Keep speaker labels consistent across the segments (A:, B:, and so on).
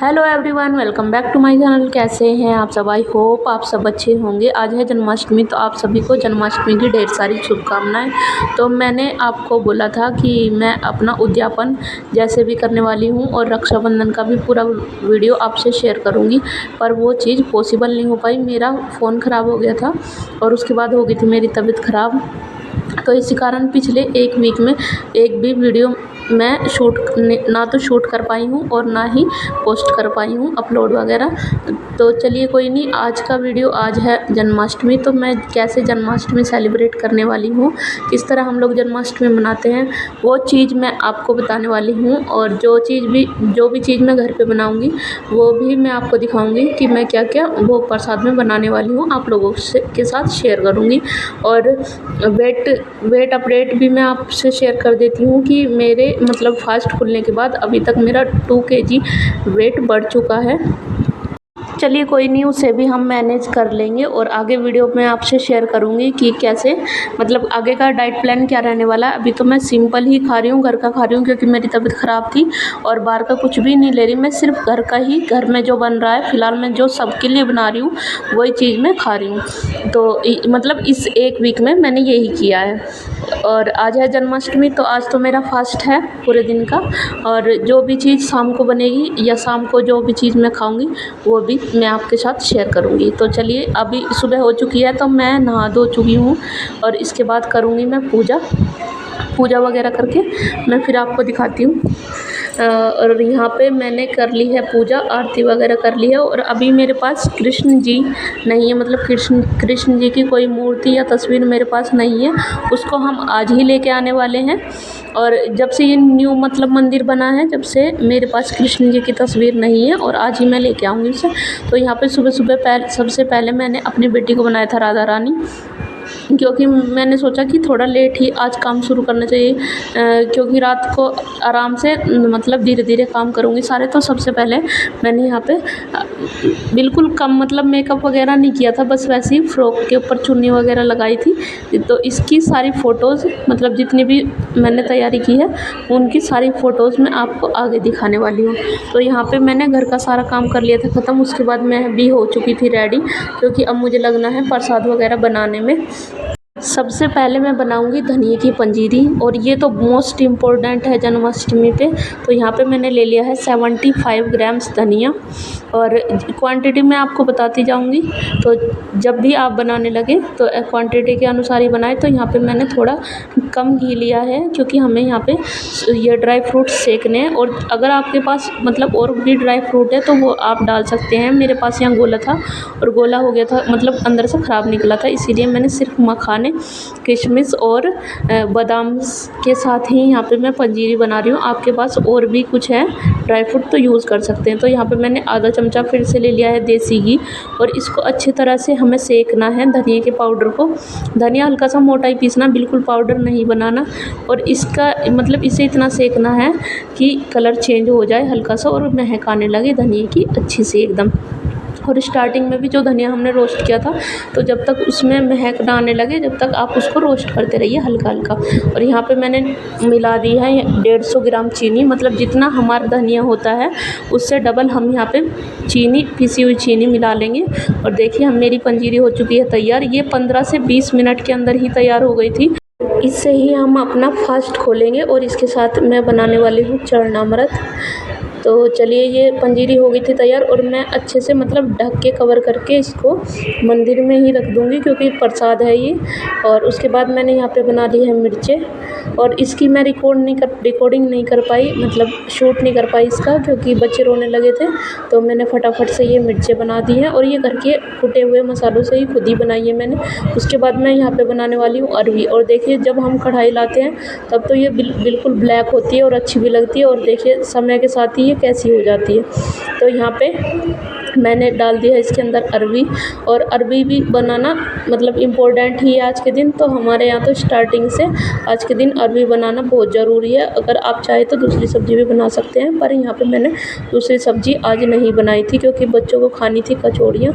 A: Hello everyone, welcome back to my channel. कैसे हैं आप सब? आई होप आप सब अच्छे होंगे। आज है जन्माष्टमी, तो आप सभी को जन्माष्टमी की ढेर सारी शुभकामनाएं। तो मैंने आपको बोला था कि मैं अपना उद्यापन जैसे भी करने वाली हूं और रक्षाबंधन का भी पूरा वीडियो आपसे शेयर करूंगी, पर वो चीज़ पॉसिबल नहीं हो पाई। मेरा फ़ोन ख़राब हो गया था और उसके बाद हो गई थी मेरी तबीयत ख़राब। तो इसी कारण पिछले एक वीक में एक भी वीडियो मैं ना तो शूट कर पाई हूँ और ना ही पोस्ट कर पाई हूँ अपलोड वगैरह। तो चलिए कोई नहीं, आज का वीडियो आज है जन्माष्टमी। तो मैं कैसे जन्माष्टमी सेलिब्रेट करने वाली हूँ, किस तरह हम लोग जन्माष्टमी मनाते हैं, वो चीज़ मैं आपको बताने वाली हूँ। और जो भी चीज़ मैं घर पे बनाऊँगी वो भी मैं आपको दिखाऊँगी कि मैं क्या क्या वो प्रसाद में बनाने वाली हूँ, आप लोगों के साथ शेयर करूँगी। और वेट अपडेट भी मैं आपसे शेयर कर देती हूँ कि मेरे मतलब फास्ट खुलने के बाद अभी तक मेरा 2 kg वेट बढ़ चुका है। चलिए कोई नहीं, उसे भी हम मैनेज कर लेंगे और आगे वीडियो में आपसे शेयर करूँगी कि कैसे मतलब आगे का डाइट प्लान क्या रहने वाला है। अभी तो मैं सिंपल ही खा रही हूँ, घर का खा रही हूँ, क्योंकि मेरी तबीयत ख़राब थी और बाहर का कुछ भी नहीं ले रही। मैं सिर्फ घर का ही, घर में जो बन रहा है फ़िलहाल मैं जो सबके लिए बना रही हूँ वही चीज़ मैं खा रही हूँ। तो मतलब इस एक वीक में मैंने यही किया है। और आज है जन्माष्टमी, तो आज तो मेरा फास्ट है पूरे दिन का। और जो भी चीज़ शाम को बनेगी या शाम को जो भी चीज़ मैं खाऊंगी वो भी मैं आपके साथ शेयर करूंगी। तो चलिए, अभी सुबह हो चुकी है तो मैं नहा धो चुकी हूँ और इसके बाद करूंगी मैं पूजा वगैरह करके मैं फिर आपको दिखाती हूँ। और यहाँ पे मैंने कर ली है पूजा, आरती वगैरह कर ली है। और अभी मेरे पास कृष्ण जी नहीं है, मतलब कृष्ण जी की कोई मूर्ति या तस्वीर मेरे पास नहीं है। उसको हम आज ही लेके आने वाले हैं। और जब से ये न्यू मतलब मंदिर बना है, जब से मेरे पास कृष्ण जी की तस्वीर नहीं है और आज ही मैं लेके आऊँगी उसे। तो यहाँ पे सुबह सुबह सबसे पहले मैंने अपनी बेटी को बनाया था राधा रानी, क्योंकि मैंने सोचा कि थोड़ा लेट ही आज काम शुरू करना चाहिए, क्योंकि रात को आराम से मतलब धीरे धीरे काम करूँगी सारे। तो सबसे पहले मैंने यहाँ पे बिल्कुल कम मतलब मेकअप वगैरह नहीं किया था, बस वैसे ही फ्रॉक के ऊपर चुन्नी वगैरह लगाई थी। तो इसकी सारी फ़ोटोज़ मतलब जितनी भी मैंने तैयारी की है उनकी सारी फ़ोटोज़ मैं आपको आगे दिखाने वाली हूँ। तो यहाँ पे मैंने घर का सारा काम कर लिया था ख़त्म। उसके बाद मैं भी हो चुकी थी रेडी, क्योंकि अब मुझे लगना है प्रसाद वगैरह बनाने में। सबसे पहले मैं बनाऊंगी धनिए की पंजीरी, और ये तो मोस्ट इम्पोर्टेंट है जन्माष्टमी पे। तो यहाँ पे मैंने ले लिया है 75 ग्राम्स धनिया, और क्वांटिटी मैं आपको बताती जाऊंगी। तो जब भी आप बनाने लगे तो क्वांटिटी के अनुसार ही बनाएं। तो यहाँ पे मैंने थोड़ा कम घी लिया है, क्योंकि हमें यहाँ पे ये ड्राई फ्रूट सेकने हैं। और अगर आपके पास मतलब और भी ड्राई फ्रूट है तो वो आप डाल सकते हैं। मेरे पास यहाँ गोला था और गोला हो गया था, मतलब अंदर से ख़राब निकला था, इसीलिए मैंने सिर्फ मखाने, किशमिश और बादाम के साथ ही यहाँ पे मैं पंजीरी बना रही हूँ। आपके पास और भी कुछ है ड्राई फ्रूट तो यूज़ कर सकते हैं। तो यहाँ पे मैंने आधा चमचा फिर से ले लिया है देसी घी, और इसको अच्छी तरह से हमें सेकना है धनिए के पाउडर को। धनिया हल्का सा मोटा ही पीसना, बिल्कुल पाउडर नहीं बनाना। और इसका मतलब इसे इतना सेकना है कि कलर चेंज हो जाए हल्का सा और महक आने लगे धनिए की अच्छी सी एकदम। और स्टार्टिंग में भी जो धनिया हमने रोस्ट किया था, तो जब तक उसमें महक ना आने लगे जब तक आप उसको रोस्ट करते रहिए हल्का हल्का। और यहाँ पे मैंने मिला दी है 150 ग्राम चीनी, मतलब जितना हमारा धनिया होता है उससे डबल हम यहाँ पे चीनी, पिसी हुई चीनी मिला लेंगे। और देखिए हम मेरी पंजीरी हो चुकी है तैयार। ये 15 से 20 मिनट के अंदर ही तैयार हो गई थी। इससे ही हम अपना फास्ट खोलेंगे। और इसके साथ मैं बनाने वाली हूँ चरणामृत। तो चलिए, ये पंजीरी हो गई थी तैयार, और मैं अच्छे से मतलब ढक के कवर करके इसको मंदिर में ही रख दूँगी, क्योंकि प्रसाद है ये। और उसके बाद मैंने यहाँ पे बना ली है मिर्चें, और इसकी मैं रिकॉर्डिंग नहीं कर पाई, मतलब शूट नहीं कर पाई इसका, क्योंकि बच्चे रोने लगे थे। तो मैंने फटाफट से ये मिर्चें बना दी हैं, और ये घर के कुटे हुए मसालों से ही खुद ही बनाई है मैंने। उसके बाद मैं यहाँ पे बनाने वाली हूँ अरवी। और देखिए जब हम कढ़ाई लाते हैं तब तो ये बिल्कुल ब्लैक होती है और अच्छी भी लगती है, और देखिए समय के साथ ही कैसी हो जाती है। तो यहाँ पे मैंने डाल दिया है इसके अंदर अरवी। और अरवी भी बनाना मतलब इम्पोर्टेंट ही है आज के दिन। तो हमारे यहाँ तो स्टार्टिंग से आज के दिन अरवी बनाना बहुत ज़रूरी है। अगर आप चाहे तो दूसरी सब्ज़ी भी बना सकते हैं, पर यहाँ पे मैंने दूसरी सब्ज़ी आज नहीं बनाई थी, क्योंकि बच्चों को खानी थी कचौड़ियाँ,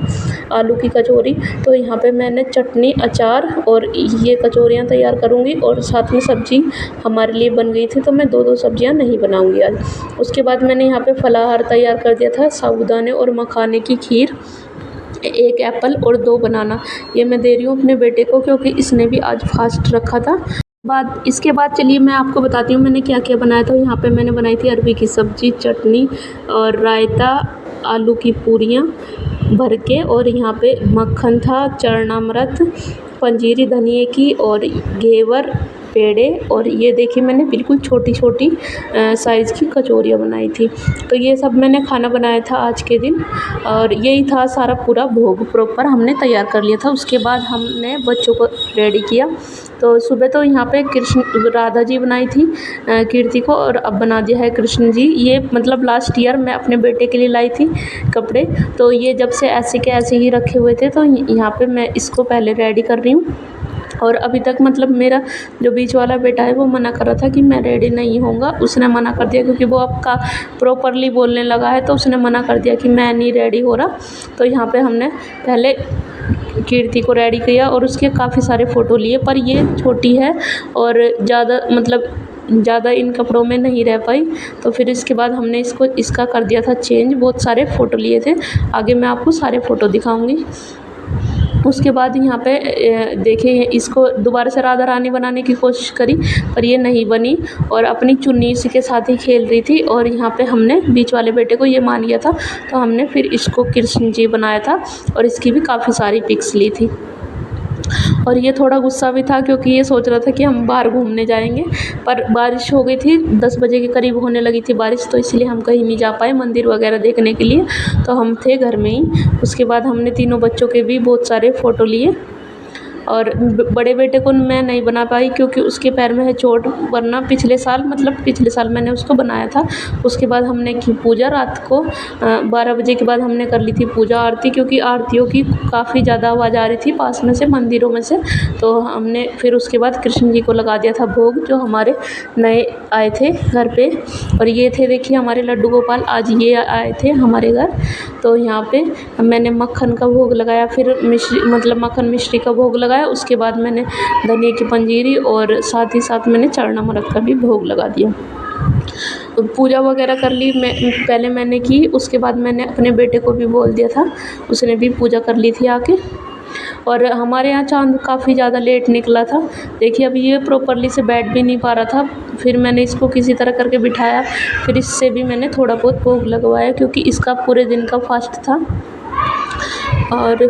A: आलू की कचौरी। तो यहाँ पे मैंने चटनी, अचार और ये कचौरियाँ तैयार करूँगी, और साथ में सब्ज़ी हमारे लिए बन गई थी। तो मैं 2-2 सब्ज़ियाँ नहीं बनाऊँगी आज। उसके बाद मैंने यहाँ पे फलाहार तैयार कर दिया था, साबूदाने और मखाने की खीर, 1 एप्पल और 2 बनाना। ये मैं दे रही हूँ अपने बेटे को क्योंकि इसने भी आज फास्ट रखा था। इसके बाद चलिए मैं आपको बताती हूँ मैंने क्या क्या बनाया था। यहाँ पे मैंने बनाई थी अरबी की सब्ज़ी, चटनी और रायता, आलू की पूरियाँ भर के, और यहाँ पे मक्खन था, चरणामृत, पंजीरी धनिए की और घेवर, पेड़े, और ये देखिए मैंने बिल्कुल छोटी छोटी साइज़ की कचौरियाँ बनाई थी। तो ये सब मैंने खाना बनाया था आज के दिन, और यही था सारा पूरा भोग प्रॉपर हमने तैयार कर लिया था। उसके बाद हमने बच्चों को रेडी किया। तो सुबह तो यहाँ पे कृष्ण राधा जी बनाई थी कीर्ति को, और अब बना दिया है कृष्ण जी। ये मतलब लास्ट ईयर मैं अपने बेटे के लिए लाई थी कपड़े, तो ये जब से ऐसे के ऐसे ही रखे हुए थे, तो यहाँ पे मैं इसको पहले रेडी कर रही हूँ। और अभी तक मतलब मेरा जो बीच वाला बेटा है वो मना कर रहा था कि मैं रेडी नहीं होऊंगा। उसने मना कर दिया क्योंकि वो अब का प्रॉपरली बोलने लगा है, तो उसने मना कर दिया कि मैं नहीं रेडी हो रहा। तो यहाँ पे हमने पहले कीर्ति को रेडी किया और उसके काफ़ी सारे फ़ोटो लिए, पर ये छोटी है और ज़्यादा इन कपड़ों में नहीं रह पाई। तो फिर इसके बाद हमने इसका कर दिया था चेंज। बहुत सारे फ़ोटो लिए थे, आगे मैं आपको सारे फ़ोटो दिखाऊंगी। उसके बाद यहाँ पे देखिए इसको दोबारा से राधा रानी बनाने की कोशिश करी, पर ये नहीं बनी और अपनी चुन्नी इसी के साथ ही खेल रही थी। और यहाँ पे हमने बीच वाले बेटे को ये मान लिया था, तो हमने फिर इसको कृष्ण जी बनाया था और इसकी भी काफ़ी सारी पिक्स ली थी। और ये थोड़ा गुस्सा भी था क्योंकि ये सोच रहा था कि हम बाहर घूमने जाएंगे, पर बारिश हो गई थी, 10 बजे के करीब होने लगी थी बारिश, तो इसलिए हम कहीं नहीं जा पाए मंदिर वगैरह देखने के लिए, तो हम थे घर में ही। उसके बाद हमने तीनों बच्चों के भी बहुत सारे फ़ोटो लिए, और बड़े बेटे को मैं नहीं बना पाई क्योंकि उसके पैर में है चोट, वरना पिछले साल मैंने उसको बनाया था। उसके बाद हमने की पूजा रात को 12 बजे के बाद हमने कर ली थी पूजा आरती, क्योंकि आरतियों की काफ़ी ज़्यादा आवाज़ आ रही थी पास में से मंदिरों में से। तो हमने फिर उसके बाद कृष्ण जी को लगा दिया था भोग, जो हमारे नए आए थे घर पे। और ये थे देखिए हमारे लड्डू गोपाल, आज ये आए थे हमारे घर। तो यहाँ पे मैंने मक्खन का भोग लगाया, फिर मक्खन मिश्री का भोग लगाया। उसके बाद मैंने धनिया की पंजीरी और साथ ही साथ मैंने चरणामृत का भी भोग लगा दिया। पूजा वगैरह कर ली पहले मैंने की, उसके बाद मैंने अपने बेटे को भी बोल दिया था, उसने भी पूजा कर ली थी आके। और हमारे यहाँ चाँद काफ़ी ज़्यादा लेट निकला था। देखिए अभी ये प्रॉपरली से बैठ भी नहीं पा रहा था, फिर मैंने इसको किसी तरह करके बिठाया, फिर इससे भी मैंने थोड़ा बहुत भोग लगवाया क्योंकि इसका पूरे दिन का फास्ट था। और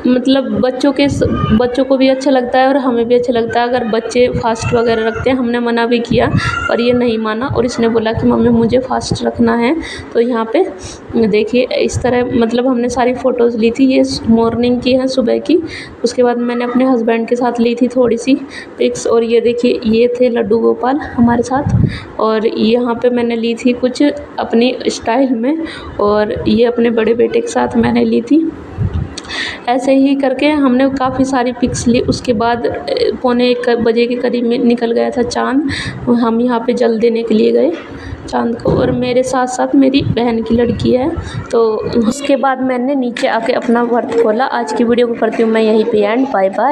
A: मतलब बच्चों को भी अच्छा लगता है और हमें भी अच्छा लगता है अगर बच्चे फास्ट वगैरह रखते हैं। हमने मना भी किया पर ये नहीं माना और इसने बोला कि मम्मी मुझे फास्ट रखना है। तो यहाँ पे देखिए इस तरह मतलब हमने सारी फ़ोटोज़ ली थी, ये मॉर्निंग की है, सुबह की। उसके बाद मैंने अपने हस्बैंड के साथ ली थी थोड़ी सी पिक्स, और ये देखिए ये थे लड्डू गोपाल हमारे साथ। और यहाँ पे मैंने ली थी कुछ अपनी स्टाइल में, और ये अपने बड़े बेटे के साथ मैंने ली थी। ऐसे ही करके हमने काफ़ी सारी पिक्स ली। उसके बाद 1:45 बजे के करीब में निकल गया था चाँद। हम यहाँ पे जल देने के लिए गए चाँद को, और मेरे साथ साथ मेरी बहन की लड़की है। तो उसके बाद मैंने नीचे आके अपना व्रत खोला। आज की वीडियो को करती हूँ मैं यहीं पे एंड। Bye bye.